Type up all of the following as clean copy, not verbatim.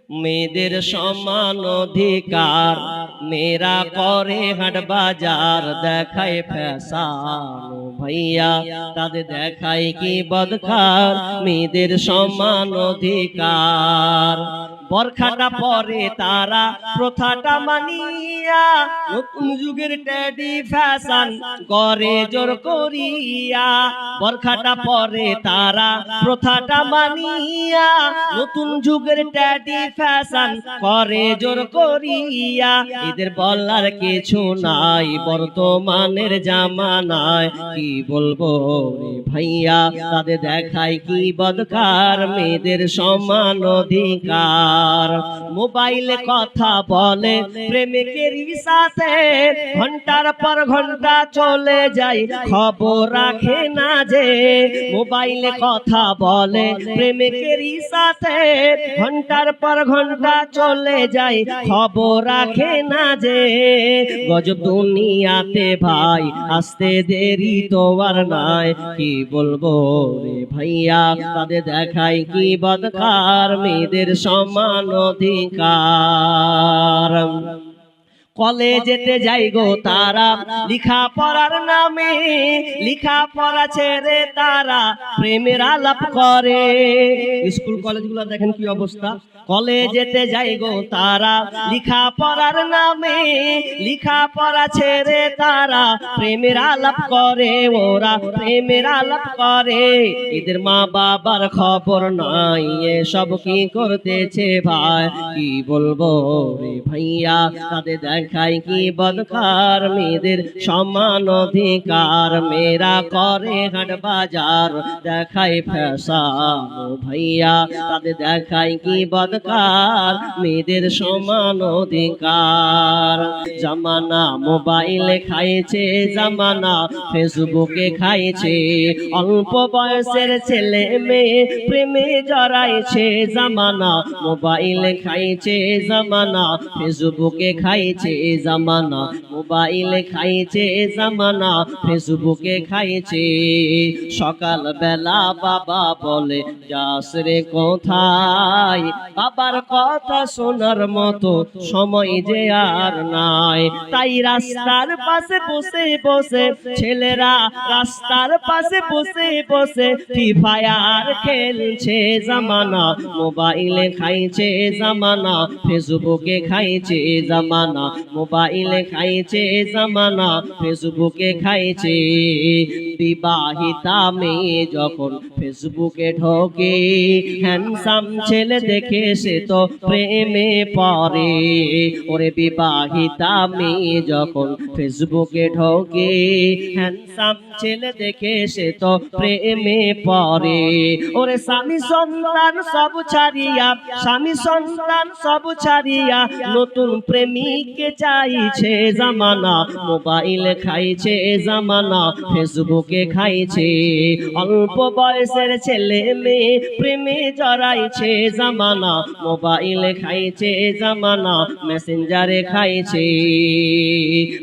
মেয়েদের সমান অধিকার, মেয়েরা করে হাট বাজার, দেখায় ফ্যাশন ভাইয়া তাদের দেখায় কি বদকার। মেয়েদের সমান অধিকার, বরখাটা পরে তারা প্রথাটা মানিয়া, নতুন যুগের ট্যাডি ফ্যাশন করে জোর করিয়া। বরখাটা পরে তারা প্রথাটা মানিয়া, নতুন যুগের ট্যাডি ফ্যাশন করে জোর করিয়া। এদের বলার কিছু নাই বর্তমানের জামানায়, কি বলবো রে ভাইয়া তাদের দেখায় কি বদকার। মেয়েদের সমান অধিকার, মোবাইলে কথা বলে প্রেমিকের সাথে, ঘন্টার পর ঘন্টা চলে যায় খবর রাখে না যে। মোবাইলে কথা বলে প্রেমিকের সাথে, ঘন্টার পর ঘন্টা চলে যায় খবর রাখে না যে। গজব দুনিয়াতে ভাই আসতে দেরি তো আর নাই, কি বলবো রে ভাইয়া তাদের দেখায় কি বদকার। মেয়েদের সমান অধিকার, কলেজেতে যাই গো তারা লিখা পড়ার নামে, লিখা পড়া ছেড়ে তারা প্রেমের আলাপ করে। স্কুল কলেজগুলো দেখেন কি অবস্থা, কলেজেতে যাই গো তারা লিখা পড়ার নামে, লিখা পড়া ছেড়ে তারা প্রেমের আলাপ করে। ওরা প্রেমের আলাপ করে, এদের মা বাবার খবর নাই এসব কি করতেছে ভাই। কি বলবো রে ভাইয়া তাদের দেখায় কি বদকার। মেয়েদের সমান অধিকার, মেয়েরা করে হাট বাজার, দেখায় ফ্যাশন ভাইয়া তাদের দেখায় কি বদকার। মেয়েদের সমান অধিকার, জামানা মোবাইলে খাইছে, জামানা ফেসবুকে খাইছে, অল্প বয়সের ছেলে মেয়ে প্রেমে জড়াইছে। জামানা মোবাইলে খাইছে, জামানা ফেসবুকে খাইছে, জামানা মোবাইলে খাইছে, জামানা ফেসবুকে খাইছে। সকাল বেলা বাবা বলে যাস রে কোথায়, বাবার কথা শোনার মতো সময় যে আর নাই। তাই রাস্তার পাশে বসে বসে ছেলেরা, রাস্তার পাশে বসে বসে ফ্রি ফায়ার খেলছে। জামানা মোবাইলে খাইছে, জামানা ফেসবুকে খাইছে, জামানা মোবাইলে খাইছে, জামানা ফেসবুকে খাইছে। বিবাহিতা মেয়ে যখন ফেসবুকে ঢোকে, হ্যান্ডসাম ছেলে দেখে সে তো প্রেমে পড়ে। ওরে বিবাহিতা মেয়ে যখন ফেসবুকে ঢোকে, হ্যান্ডসাম ছেলে দেখে সে তো প্রেমে পড়ে। ওরে স্বামী সন্তান সব ছাড়িয়া, স্বামী সন্তান সব ছাড়িয়া নতুন প্রেমিককে চাইছে। জামানা মোবাইলে খাইছে, জামানা ফেসবুকে খাইছে, অল্প বয়সের ছেলে মেয়ে প্রেমে জড়াইছে। জামানা মোবাইলে খাইছে, জামানা মেসেঞ্জারে খাইছে।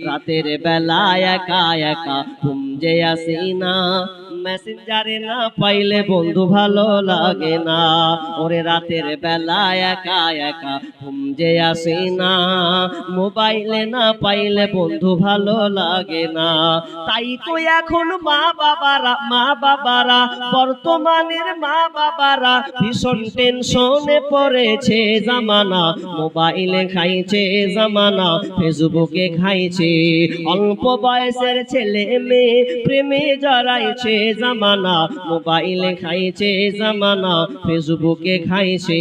রাতের বেলা একা একা ঘুম যে আসে না, মেসেঞ্জারে না পাইলে বন্ধু ভালো লাগে না। ওরে রাতের বেলা একা একা ঘুম যে আসে না, মোবাইলে না পাইলে বন্ধু ভালো লাগে না। তাই তো এখন মা বাবারা বর্তমানের মা বাবারা ভীষণ টেনশনে পড়েছে। জামানা মোবাইলে খাইছে, জামানা ফেসবুকে খাইছে, অল্প বয়সের ছেলে মেয়ে প্রেমে জড়াইছে। জামানা মোবাইলে খাইছে, জামানা ফেসবুকে খাইছে।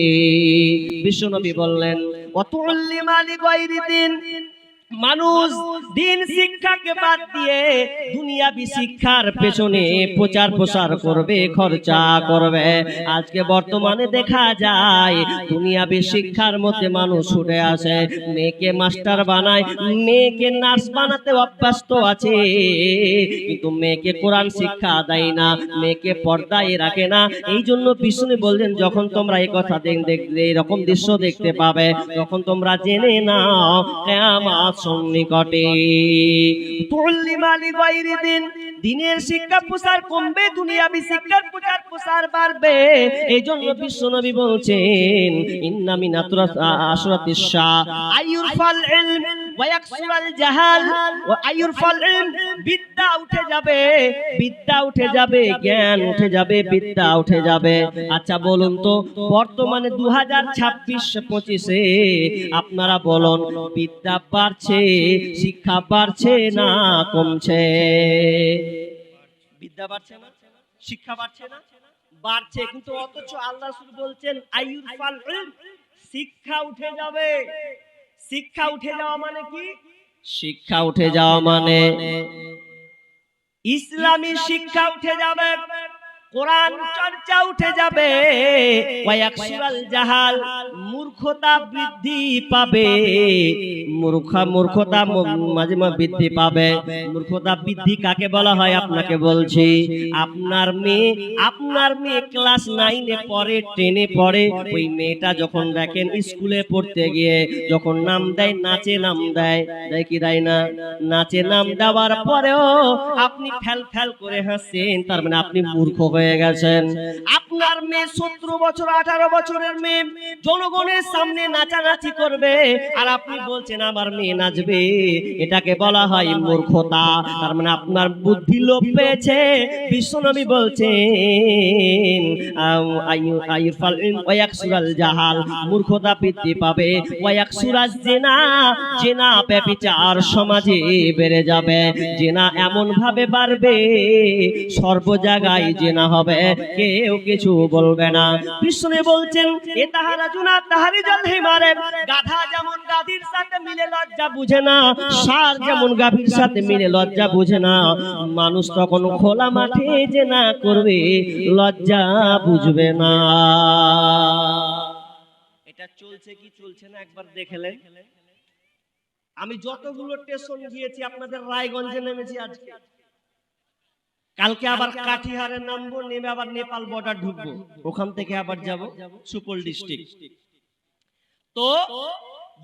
বিশ্বনবী বললেন ওয়াতুল্লিমা লিগাইরি দিন, মানুষ দিন শিক্ষাকে বাদ দিয়ে দুনিয়াবি শিক্ষার পেছনে প্রচার প্রসার করবে, খরচা করবে। আজকে বর্তমানে দেখা যায় দুনিয়াবি শিক্ষার মধ্যে মানুষ ছুটে আসে, মেয়েকে মাস্টার বানায়, মেয়েকে নার্স বানাতে অভ্যস্ত আছে, কিন্তু মেয়েকে কোরআন শিক্ষা দেয় না, মেয়েকে পর্দায় রাখে না। এই জন্য বিষ্ণু বললেন যখন তোমরা এই কথা দেখবে, এরকম দৃশ্য দেখতে পাবে, তখন তোমরা জেনে নাও কিয়ামত সন্নিকটে। তুল্লিমা লিগাইরি দিন, দিনের শিক্ষা প্রসার কমবে, দুনিয়াবি শিক্ষার প্রচার প্রসার বাড়বে। এই জন্য বিশ্বনবী বলছেন ইন্না মিন আশরাতিশ শাহ আইয়ুরফাল ইলম ওয়া ইয়াকসুরাল জাহাল ওয়া আইয়ুরফাল ইলম, বিদ্যা উঠে যাবে, বিদ্যা উঠে যাবে, জ্ঞান উঠে যাবে, বিদ্যা উঠে যাবে। আচ্ছা বলুন তো বর্তমানে 2026-25-এ আপনারা বলুন বিদ্যা বাড়ছে, শিক্ষা বাড়ছে না কমছে? বিদ্যা বাড়ছে না, শিক্ষা বাড়ছে না, বাড়ছে। কিন্তু অথচ আল্লাহ রাসূল বলছেন আইয়ুরফাল ইলম, শিক্ষা উঠে যাবে। শিক্ষা উঠে যাওয়া মানে কি? শিক্ষা উঠে যাওয়া মানে ইসলামী শিক্ষা উঠে যাবে, কোরআন চর্চা উঠে যাবে, ওয়ায়াকসুরাল জাহাল, মূর্খতা বৃদ্ধি পাবে। মূর্খতা মাঝে মাঝে বৃদ্ধি পাবে। মূর্খতা বৃদ্ধি কাকে বলা হয় আপনাকে বলছি। আপনার মেয়ে ক্লাস 9-এ পড়ে, 10-এ পড়ে, ওই মেয়েটা যখন দেখেন স্কুলে পড়তে গিয়ে যখন নাম দেয়, নাচে নাম দেয়, দেয় কি দেয় না? নাচে নাম দেওয়ার পরেও আপনি ফ্যাল ফ্যাল করে হাসছেন, তার মানে আপনি মূর্খ হয়ে গেছেন। আপনার মেয়ে 17 বছর 18 বছরের মেয়ে জনগণের সামনে নাচানাচি করবে আর আপনি বলছেন আমার মেয়ে নাচবে, এটাকে বলা হয় মূর্খতা। তার মানে আপনার বুদ্ধি লোপ পেয়েছে। বিশ্বনবী বলছেন আইয়ুরফাল ইলম ওয়া ইয়াকসুরাল জাহাল, মূর্খতা বৃদ্ধি পাবে। ওয়া ইয়াকসুরাজ জিনা, জিনা ব্যভিচার সমাজে বেড়ে যাবে। জিনা এমন ভাবে বাড়বে সর্ব জায়গায় জিনা হবে, কেউ কিছু বলবে না। বিষ্ণু বলছেন এ তাহারা জুনা তাহারি জল হিমারে, গাধা যেমন গাভীর সাথে মিলে লজ্জা বুঝে না, ষাঁড় যেমন গাভীর সাথে মিলে লজ্জা বুঝে না, মানুষ তখন খোলা মাঠে জিনা করবে, লজ্জা বুঝবে না। এটা চলছে কি চলছে না একবার দেখলে। আমি যতগুলো স্টেশন গিয়েছি, আপনাদের রায়গঞ্জে নেমেছি আজকে, কালকে আবার কাঠিহারে নামবো, নেমে আবার নেপাল বর্ডার ঢুকবো, ওখান থেকে আবার যাব সুপৌল ডিস্ট্রিক্ট। তো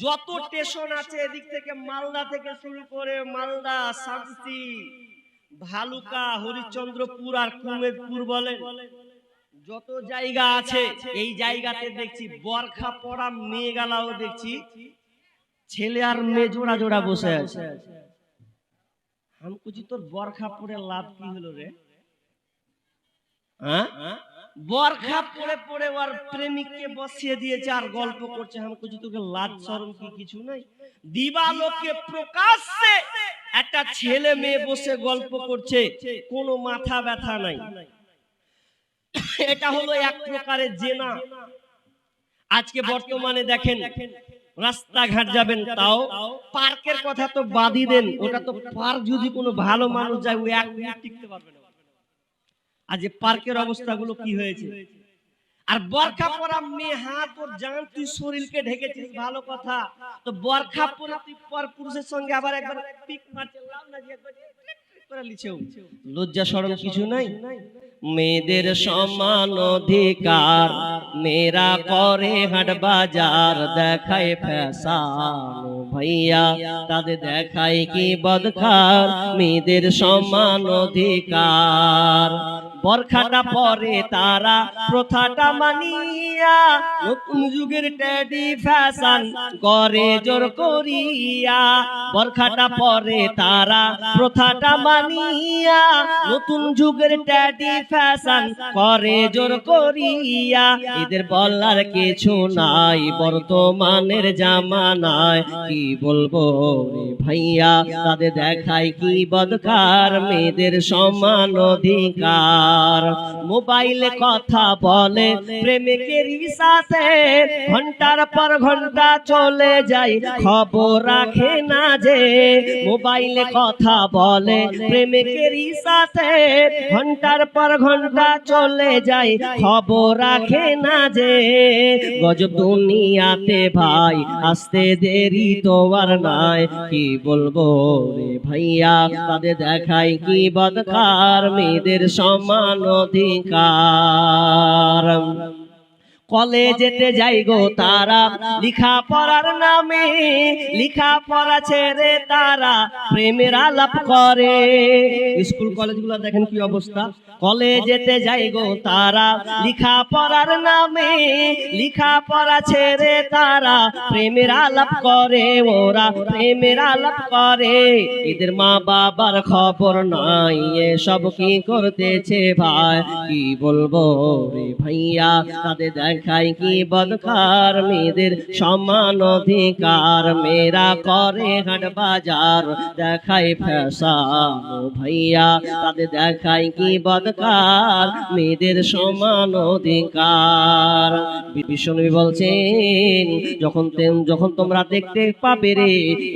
যত স্টেশন আছে এদিক থেকে মালদা থেকে শুরু করে মালদা, শামসি, ভালুকা, হরিশ্চন্দ্রপুর আর কুমেদপুর বলেন, যত জায়গা আছে এই জায়গাতে দেখছি বরখা পরা মেয়েগালাও দেখছি, ছেলে আর মেয়ে জোড়া জোড়া বসে আছে। আমি কুচি তোর বরখা পরে লাভ কি হলো রে? বরখা পরে পরে ওর প্রেমিককে বসিয়ে দিয়েছে আর গল্প করছে। আমি কুচি তোকে লাজ শরম কি কিছু নাই? দিবালোকে প্রকাশ্যে একটা ছেলে মেয়ে বসে গল্প করছে, কোনো মাথা ব্যথা নাই। এটা হলো এক প্রকারের জেনা। আজকে বর্তমানে দেখেন রাস্তাঘাট যাবেন, তাও পার্কের কথা তো বাদই দেন, ওটা তো পার্ক যদি কোনো ভালো মানুষ যায় ও এক মিনিট টিকতে পারবে না। আজ পার্কের অবস্থাগুলো কি হয়েছে। আর বরখা পরা মেয়ে, হাত ওর জান, তুই শরীরকে ঢেকেছিস ভালো কথা, তো বরখা পরা তুই পর পুরুষের সঙ্গে আবার একবার পিক মারতে লাভ না, যে একবার করে লিছেও লজ্জা শরম কিছু নাই। মেয়েদের সমান অধিকার, মেয়েরা করে হাট বাজার, দেখায় ফ্যাশন ভাইয়া, তাদের দেখায় কি বদখার। মেয়েদের সমান অধিকার, বরখাটা পরে তারা প্রথাটা মানিয়া, নতুন যুগের ট্যাডি ফ্যাশন করে জোর করিয়া। বরখাটা পরে তারা প্রথাটা মানিয়া, নতুন যুগের ট্যাডি ফ্যাশন করে জোর করিয়া। এদের বলার কিছু নাই বর্তমানের জামানায়, কি বলবো রে ভাইয়া, তাদের দেখায় কি বদখার। মেয়েদের সমান অধিকার, মোবাইলে কথা বলে প্রেমিকের সাথে, ঘন্টার পর ঘন্টা চলে যায়, খবর রাখে না যে। মোবাইলে কথা বলে প্রেমিকের সাথে, ঘন্টার পর ঘন্টা চলে যায়, খবর রাখে না যে। গজব দুনিয়াতে ভাই, আসতে দেরি তো আর নাই, কি বলবো রে ভাইয়া, তাদের দেখায় কি বদখার। মেয়েদের সমান অধিকার, কলেজেতে যাই গো তারা লিখা পড়ার নামে, লিখা পড়া ছেড়ে তারা প্রেমের আলাপ করে। স্কুল কলেজগুলো দেখেন কি অবস্থা। কলেজেতে যাই গো তারা লিখা পড়ার নামে, লিখা পড়া ছেড়ে তারা প্রেমের আলাপ করে, ওরা প্রেমের আলাপ করে। এদের মা বাবার খবর নাই, এসব কি করতেছে ভাই, কি বলবো রে ভাইয়া। তাদের দেখায় কি বদকার, মেয়েদের সমান অধিকার, মেয়েরা করে হাট বাজার দেখায় ফ্যাশন ভাইয়া। তাদের দেখায় কি বদকার, মেয়েদের সমান অধিকার। বিশ্বনবী বলছেন যখন তোমরা দেখতে পাবে রে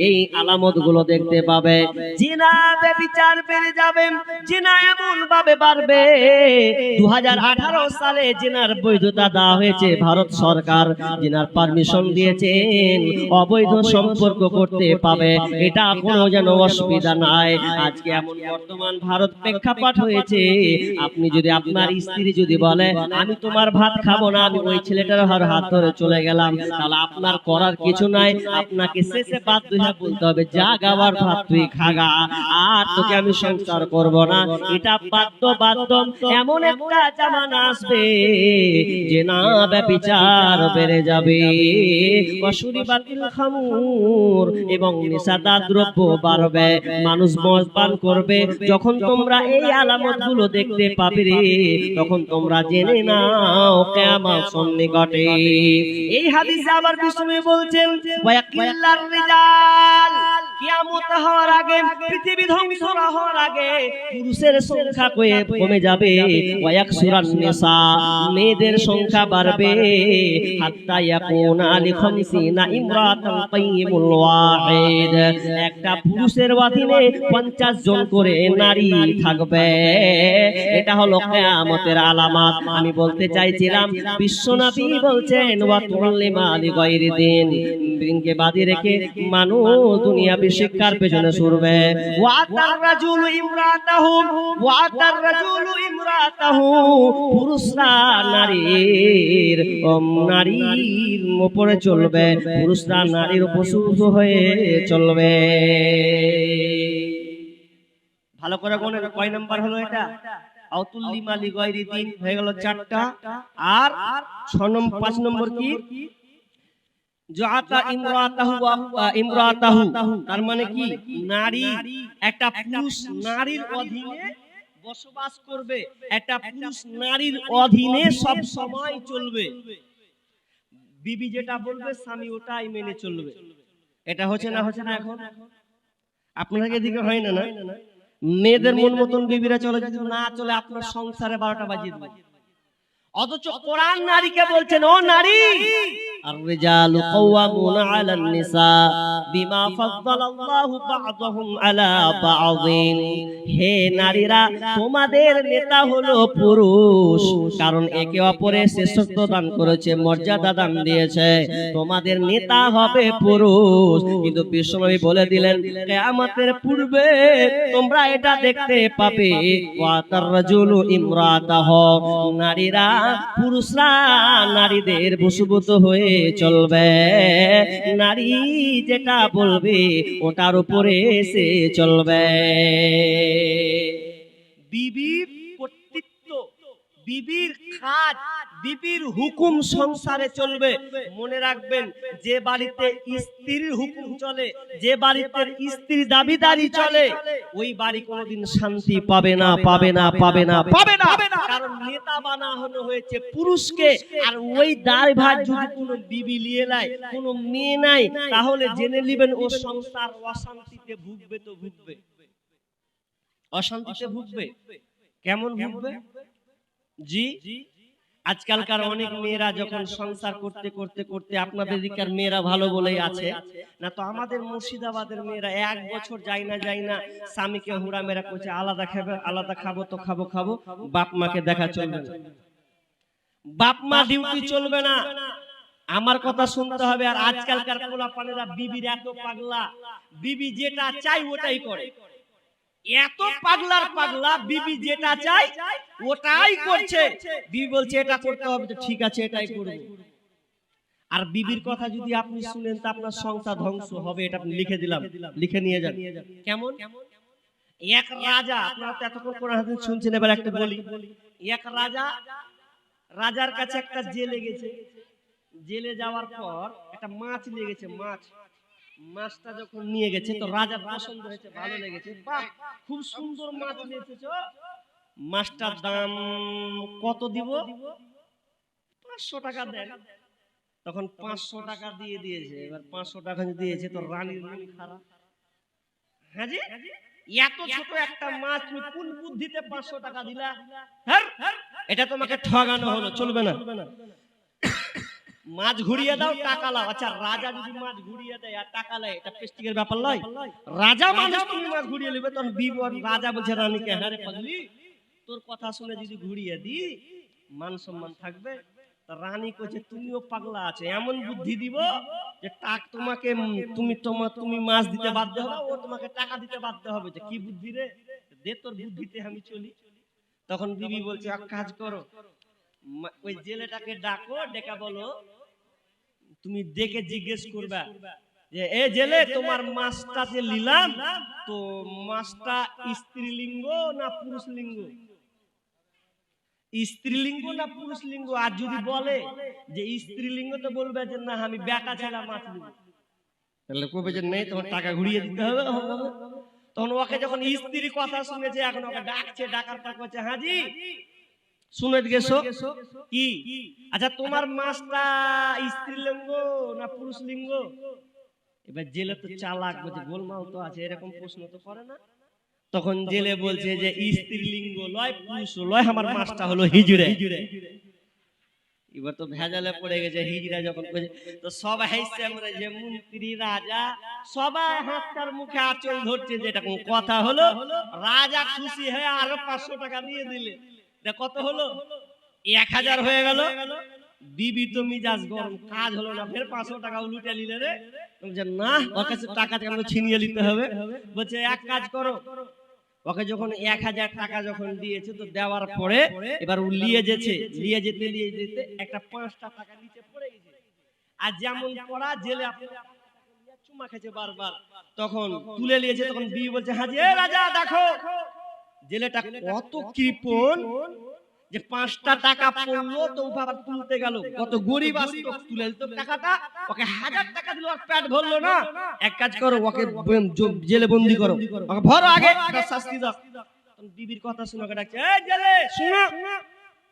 এই আলামত গুলো দেখতে পাবে, জিনা ব্যভিচার বেড়ে যাবে, জিনা এমন ভাবে বাড়বে। 2018 সালে জিনার বৈধতা দেওয়া হয়েছে, ভারত সরকার জিনার পারমিশন দিয়েছেন, অবৈধ সম্পর্ক করতে পাবে, এটা কোনো যেন অসুবিধা নাই। আজকে এমন বর্তমান ভারত প্রেক্ষাপট হয়েছে, আপনি যদি আপনার স্ত্রী যদি বলে আমি তোমার ভাত খাবো না, আমি ওই ছেলেটার হাত ধরে চলে গেলাম, তাহলে আপনার করার কিছু নাই, আপনাকে শেষে বাধ্য হয়ে বলতে হবে যা গাবার ভাত তুই খাগা, আর তোকে আমি সংসার করব না। এটা বাধ্য বাধ্য। এমন একটা জামানা আসবে যে না ব্যভিচার বেড়ে যাবে, কসুরি বাতিল খামুর এবং নেশাদার দ্রব্য বাড়বে, মানুষ মদ পান করবে। যখন তোমরা এই আলামত গুলো দেখতে পাবে রে, তখন তোমরা জেনে নাও কিয়ামত সন্নিকটে। এই হাদিসে আবার বিষ্ণু বলছেন ওয়াকিল্লার রিজাল, কিয়ামত হওয়ার আগে, পৃথিবী ধ্বংস হওয়ার আগে পুরুষের সংখ্যা কমে যাবে, ওয়াকসুরান নিসা, মেয়েদের সংখ্যা বাড়বে, হাত্তা ইয়াকুনা লিখামসিনা ইমরাতান তাইয়িবুল ওয়াহিদ, একটা পুরুষের অধীনে 50 জন করে নারী থাকবে। এটা হলো কিয়ামতের আলামত। আমি বলতে চাইছিলাম বিশ্বনবী বলছেন ওয়া তুল্লিমা লিগাইরি দিন, দিনকে বাদে রেখে মানুষ দুনিয়াবি শিক্ষার পেছনে ছুটবে। ওয়া তার রাজুলু ইমরাতাহু, ওয়া তার রাজুলু ইমরাতাহু, পুরুষরা নারীর উপরে চলবে, পুরুষরা নারীর উপর হয়ে চলবে। ভালো করে কোন কয় নাম্বার হলো এটা? আউতুল্লিমা লিগাইরি দিন হয়ে গেল 4টা, আর 5 নম্বর কি? জাআতা ইমরাতাহু, তার মানে কি নারী, একটা পুরুষ নারীর অধীনে বসবাস করবে, একটা পুরুষ নারীর অধীনে সব সময় চলবে, বিবি যেটা বলবে স্বামী ওটাই মেনে চলবে। এটা হচ্ছে না এখন? আপনাদের দিকে হয় না? না, মেয়েদের মন মতন বিবিরা চলে, যদি না চলে আপনার সংসারে 12টা বাজিয়ে দেবে। অথচ কোরআন নারীকে বলছেন ও নারী, আর-রিজালু কাওয়ামুনা আলান নিসা বিমা ফাদ্দালাল্লাহু বা'দাহুম আলা বা'দিন, হে নারীরা তোমাদের নেতা হলো পুরুষ, কারণ একে অপরের শ্রেষ্ঠত্ব দান করেছে, মর্যাদা দান দিয়েছে, তোমাদের নেতা হবে পুরুষ। কিন্তু বিশ্বনবী বলে দিলেন কিয়ামতের পূর্বে তোমরা এটা দেখতে পাবে ওয়া তার রাজুলু ইমরাতাহু, নারীরা পুরুষরা নারীদের বশীভূত হয়ে চলবে, নারী যেটা বলবে ওটার উপরে এসে চলবে। বিবির কর্তৃত্ব, বিবির কাজ, বিবির হুকুম সংসারে চলবে। মনে রাখবেন, যে বাড়িতে স্ত্রীর হুকুম চলে, যে বাড়িতে স্ত্রী দাবিদারি চলে, ওই বাড়ি কোনোদিন শান্তি পাবে না, পাবে না, পাবে না, পাবে না। কারণ নেতা বানানো হয়েছে পুরুষকে, আর ওই দায়ভার যদি কোনো বিবি নিয়ে নেয়, কোনো মেয়ে নাই, তাহলে জেনে নেবেন ও সংসার অশান্তিতে ভুগবে, তো ভুগবে, অশান্তিতে ভুগবে। কেমন ভুগবে? জি, আজকালকার অনেক মেয়েরা যখন সংসার করতে করতে করতে, আপনাদের দিককার মেয়েরা ভালো বলেই আছে না, তো আমাদের মুর্শিদাবাদের মেয়েরা 1 বছর যায় না স্বামীকে হুড়া মেরা করছে, আলাদা খাবো তো খাবো, বাপ মাকে দেখা চলবে না, বাপ মা ডিউটি চলবে না, আমার কথা শুনতে হবে। আর আজকালকার পোলাপানেরা বিবির এত পাগলা, বিবি যেটা চাই ওটাই করে। এত পাগলার পাগলা, বিবি যেটা চাই ওটাই করছে। বিবি বলছে এটা করতে হবে, তো ঠিক আছে এটাই করব। আর বিবির কথা যদি আপনি শুনেন তা আপনার সংসার ধ্বংস হবে, এটা আপনি লিখে দিলাম, লিখে নিয়ে যান। কেমন? এক রাজা, আপনারা তো এতক্ষণ কোরআন হাদিস শুনছেন, এবার একটা বলি। এক রাজা, রাজার কাছে একটা জেলে গেছে। জেলে যাওয়ার পর একটা মাছ নিয়ে গেছে। মাছটা যখন নিয়ে গেছে তো রাজার পছন্দ হয়েছে, ভালো লেগেছে। বাহ, খুব সুন্দর মাছ নিয়ে এসেছো। মাছটার দাম কত দিব? 500 টাকা দেন। তখন 500 টাকা দিয়ে দিয়েছে। এবার 500 টাকা দিয়েছে তো রানীর মন খারাপ। হ্যাঁ জি, এত ছোট একটা মাছ তুমি কোন বুদ্ধিতে 500 টাকা দিলা? হ্যাঁ, এটা তোমাকে ঠগানো হলো, চলবে না। মাছ ঘুরিয়ে দাও, টাকা লাও। আচ্ছা, রাজা যদি মাছ ঘুরিয়ে দেয় আর টাকা নেয়, এটা প্রেস্টিজের ব্যাপার নয়? রাজা মানুষ, তুমি মাছ ঘুরিয়ে নেবে। তখন রাজা বলছে রানীকে, হ্যাঁ রে পাগলি, তোর কথা শুনে যদি ঘুরিয়ে দি মান সম্মান থাকবে? রানী কইছে তুমিও পাগলা আছে, এমন বুদ্ধি দিব যে তোমাকে তুমি মাছ দিতে বাধ্য হবে, ও তোমাকে টাকা দিতে বাধ্য হবে। যে কি বুদ্ধি রে, দে তোর বুদ্ধিতে আমি চলি। তখন বিবি বলছে এক কাজ করো, ওই জেলেটাকে ডাকো, ডেকে বলো, তুমি ডেকে জিজ্ঞেস করবা যে এ জেলে, তোমার মাছটা যে নিলাম তো মাছটা স্ত্রীলিঙ্গ না পুরুষ লিঙ্গ? স্ত্রীলিঙ্গ না পুরুষ লিঙ্গ? আর যদি বলে যে স্ত্রীলিঙ্গ, তো বলবে যে না আমি বেটা ছেলে মাছ নিব। তাহলে কবে যে নেই, তোমার টাকা ঘুরিয়ে দিতে হবে। তখন ওকে যখন স্ত্রী কথা শুনেছে, এখন ওকে ডাকছে, ডাকার পর বলছে হাজি শুনে গেছো কি? আচ্ছা, তোমার মাছটা স্ত্রীলিঙ্গ না পুরুষ লিঙ্গ? এবার জেলে তো চালাক, বলছে গোলমাল তো আছে, এরকম প্রশ্ন তো করে না। তখন জেলে বলছে যে স্ত্রীলিঙ্গ লয়, পুরুষ লয়, আমার মাছটা হলো হিজড়ে। এবার তো ভেজালে পড়ে গেছে। হিজড়া যখন তো সবাই হাসছে, আমরা যে মন্ত্রী রাজা সবাই হাতটার মুখে আঁচল ধরছে, যে এটা কোন কথা হলো? রাজা খুশি হয়ে আরো 500 টাকা দিয়ে দিলে। কত হলো? 1000 হয়ে গেল। বিবি তো মিজাজ গরম, কাজ হলো না, ফের 500 টাকা লুটে নিলে রে। না, ওর কাছে টাকা ছিনিয়ে নিতে হবে। বলছে এক কাজ করো, ওকে যখন 1000 টাকা যখন দিয়েছে তো দেওয়ার পরে এবার ও নিয়ে যেতে একটা 5টা টাকা নিচে পড়ে গেছে। আর যেমন পড়া জেলে চুমা খেয়েছে বারবার, তখন তুলে নিয়েছে। তখন বিবি বলছে হাজি, এ রাজা দেখো জেলেটা কত কৃপণ, যে 5টা টাকা পড়লো তো আবার তুলতে গেল। কত গরিব আসতো, তুলে দিত টাকাটা, ওকে 1000 টাকা দিল আর পেট ভরলো না। এক কাজ করো, ওকে জেলে বন্দি করো, ওকে ভরো, আগে শাস্তি দাও। বিবির কথা শুনে ওকে ডাকছে, এই জেলে শুনো,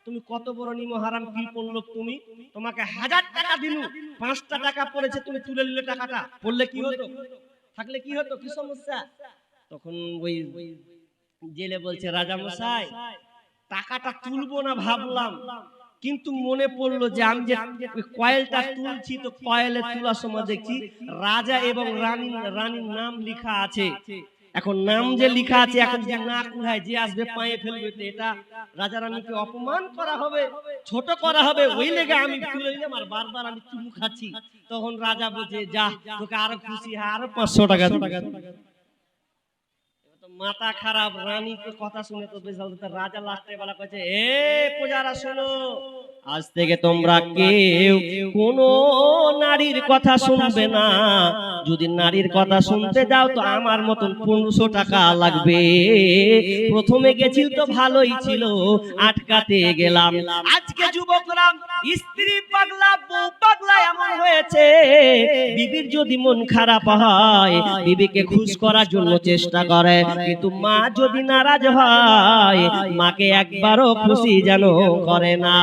তুমি কত বড় নিমহারাম কৃপণ লোক, তুমি, তোমাকে 1000 টাকা দিলু, 5টা টাকা পড়েছে, তুমি তুলে নিলে টাকাটা। পড়লে কি হতো, থাকলে কি হতো, কি সমস্যা? তখন ওই জেলে বলছে রাজা মশাই, টাকাটা তুলবো না ভাবলাম, কিন্তু মনে পড়লো যে আমি যে কয়েলটা তুলছি, তো কয়েলে তোলার সময় দেখছি রাজা এবং রানীর নাম লেখা আছে। এখন নাম যে লেখা আছে, এখন যে না কুড়ায় যে আসবে পায়ে ফেলবে, তো এটা রাজা রানীকে অপমান করা হবে, ছোট করা হবে, ওই লেগে আমি তুলে নিলাম, আর বারবার আমি চুমু খাচ্ছি। তখন রাজা বলছে যা, তোকে আরো খুশি হয়, আরো 500 টাকা। মাথা খারাপ, রানীকে কথা শুনে তো বেশ ভালো। রাজা লাস্টে বেলা কইছে, এ প্রজারা শোনো, আজ থেকে তোমরা কেউ কোন নারীর কথা শুনবে না। যদি নারীর কথা শুনতে যাও তো আমার মতন 1500 টাকা লাগবে। প্রথমে গেছিল তো ভালোই ছিল, আটকাতে গেলাম। আজকে যুবকরা স্ত্রী পাগলা, বউ পাগলা এমন হয়েছে, বিবির যদি মন খারাপ হয় বিবিকে খুশ করার জন্য চেষ্টা করে, কিন্তু মা যদি নারাজ হয় মাকে একবারও খুশি যেন করে না।